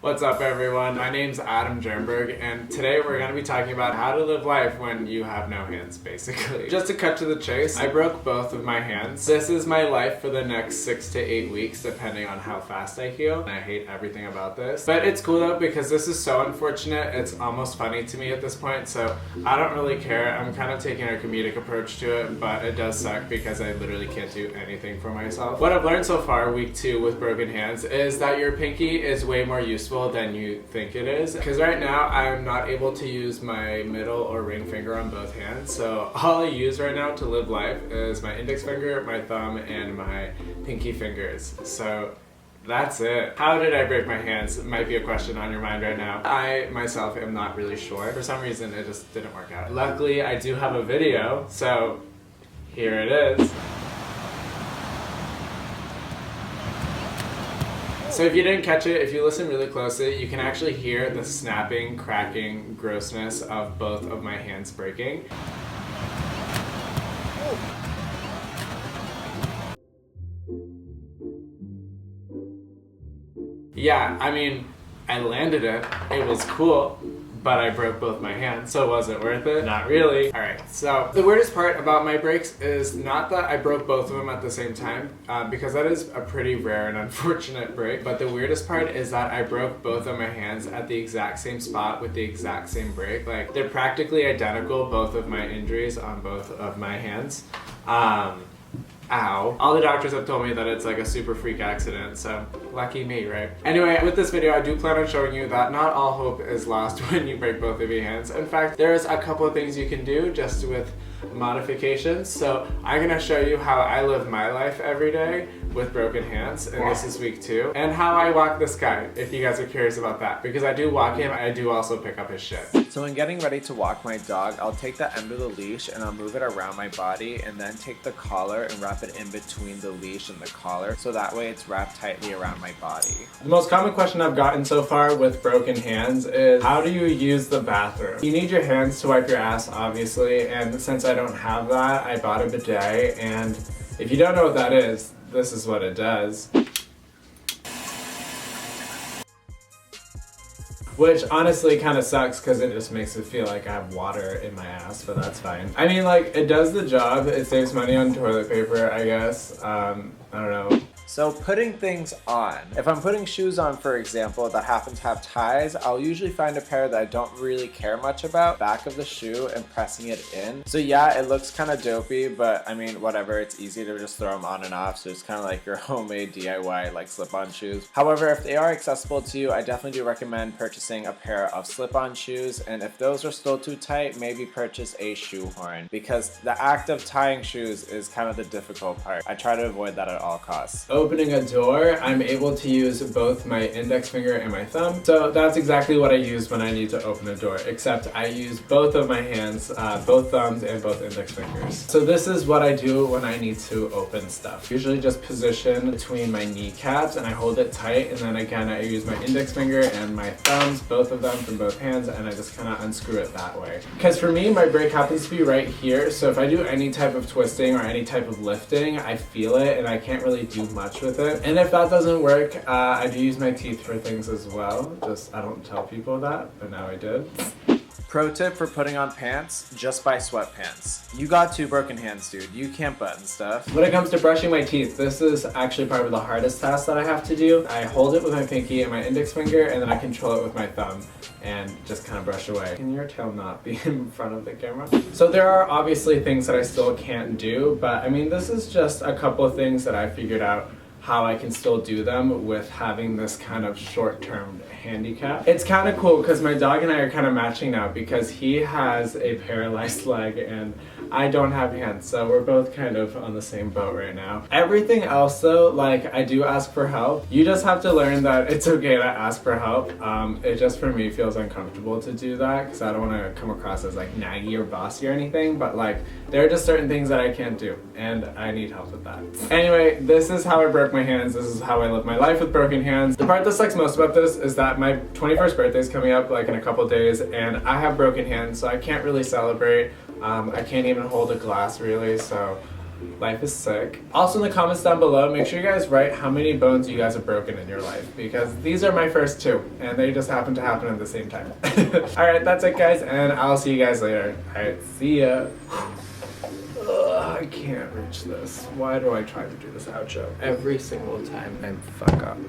What's up everyone? My name's AdamJernberg and today we're going to be talking about how to live life when you have no hands, basically. Just to cut to the chase, I broke both of my hands. This is my life for the next 6 to 8 weeks depending on how fast I heal. I hate everything about this. But it's cool though because this is so unfortunate, it's almost funny to me at this point, so I don't really care. I'm kind of taking a comedic approach to it, but it does suck because I literally can't do anything for myself. What I've learned so far, week 2 with broken hands, is that your pinky is way more useful than you think it is, because right now I'm not able to use my middle or ring finger on both hands, so all I use right now to live life is my index finger, my thumb, and my pinky fingers. So that's it. How did I break my hands? It might be a question on your mind right now. I myself am not really sure. For some reason it just didn't work out. Luckily I do have a video, so here it is. So if you didn't catch it, if you listen really closely, you can actually hear the snapping, cracking grossness of both of my hands breaking. Yeah, I mean, I landed it. It was cool. But I broke both my hands, so was it worth it? Not really. Alright, so the weirdest part about my breaks is not that I broke both of them at the same time, because that is a pretty rare and unfortunate break, but the weirdest part is that I broke both of my hands at the exact same spot with the exact same break. Like, they're practically identical, both of my injuries on both of my hands. Ow. All the doctors have told me that it's like a super freak accident, so lucky me, right? Anyway, with this video, I do plan on showing you that not all hope is lost when you break both of your hands. In fact, there's a couple of things you can do just with modifications. So I'm gonna show you how I live my life every day with broken hands, and this is week 2, and how I walk this guy, if you guys are curious about that, because I do walk him, I do also pick up his shit. So when getting ready to walk my dog, I'll take the end of the leash and I'll move it around my body and then take the collar and wrap it in between the leash and the collar, so that way it's wrapped tightly around my body. The most common question I've gotten so far with broken hands is, how do you use the bathroom? You need your hands to wipe your ass, obviously, and since I don't have that, I bought a bidet, and if you don't know what that is, this is what it does. Which honestly kind of sucks because it just makes it feel like I have water in my ass, but that's fine. I mean, like, it does the job. It saves money on toilet paper, I guess. I don't know. So putting things on. If I'm putting shoes on, for example, that happen to have ties, I'll usually find a pair that I don't really care much about, back of the shoe, and pressing it in. So yeah, it looks kind of dopey, but I mean, whatever, it's easy to just throw them on and off, so it's kind of like your homemade DIY like slip-on shoes. However, if they are accessible to you, I definitely do recommend purchasing a pair of slip-on shoes, and if those are still too tight, maybe purchase a shoehorn, because the act of tying shoes is kind of the difficult part. I try to avoid that at all costs. Opening a door, I'm able to use both my index finger and my thumb. So that's exactly what I use when I need to open a door, except I use both of my hands, both thumbs and both index fingers. So this is what I do when I need to open stuff. Usually just position between my kneecaps and I hold it tight, and then again I use my index finger and my thumbs, both of them from both hands, and I just kind of unscrew it that way. Because for me, my break happens to be right here, so if I do any type of twisting or any type of lifting, I feel it and I can't really do much with it. And if that doesn't work, I do use my teeth for things as well. Just, I don't tell people that, but now I did. Pro tip for putting on pants, just buy sweatpants. You got 2 broken hands, dude. You can't button stuff. When it comes to brushing my teeth, this is actually probably the hardest task that I have to do. I hold it with my pinky and my index finger, and then I control it with my thumb and just kind of brush away. Can your tail not be in front of the camera? So there are obviously things that I still can't do, but I mean, this is just a couple of things that I figured out how I can still do them with having this kind of short-term handicap. It's kind of cool because my dog and I are kind of matching now, because he has a paralyzed leg and I don't have hands, so we're both kind of on the same boat right now. Everything else though, like, I do ask for help. You just have to learn that it's okay to ask for help. It just, for me, feels uncomfortable to do that because I don't want to come across as like naggy or bossy or anything, but like, there are just certain things that I can't do and I need help with that. Anyway, this is how I broke my hands. This is how I live my life with broken hands. The part that sucks most about this is that my 21st birthday is coming up like in a couple days, and I have broken hands, so I can't really celebrate. I can't even hold a glass really, so Life is sick. Also in the comments down below, make sure you guys write how many bones you guys have broken in your life, because these are my first 2 and they just happen to happen at the same time. Alright, that's it guys, and I'll see you guys later. Alright, see ya. Ugh, I can't reach this. Why do I try to do this outro every single time I fuck up?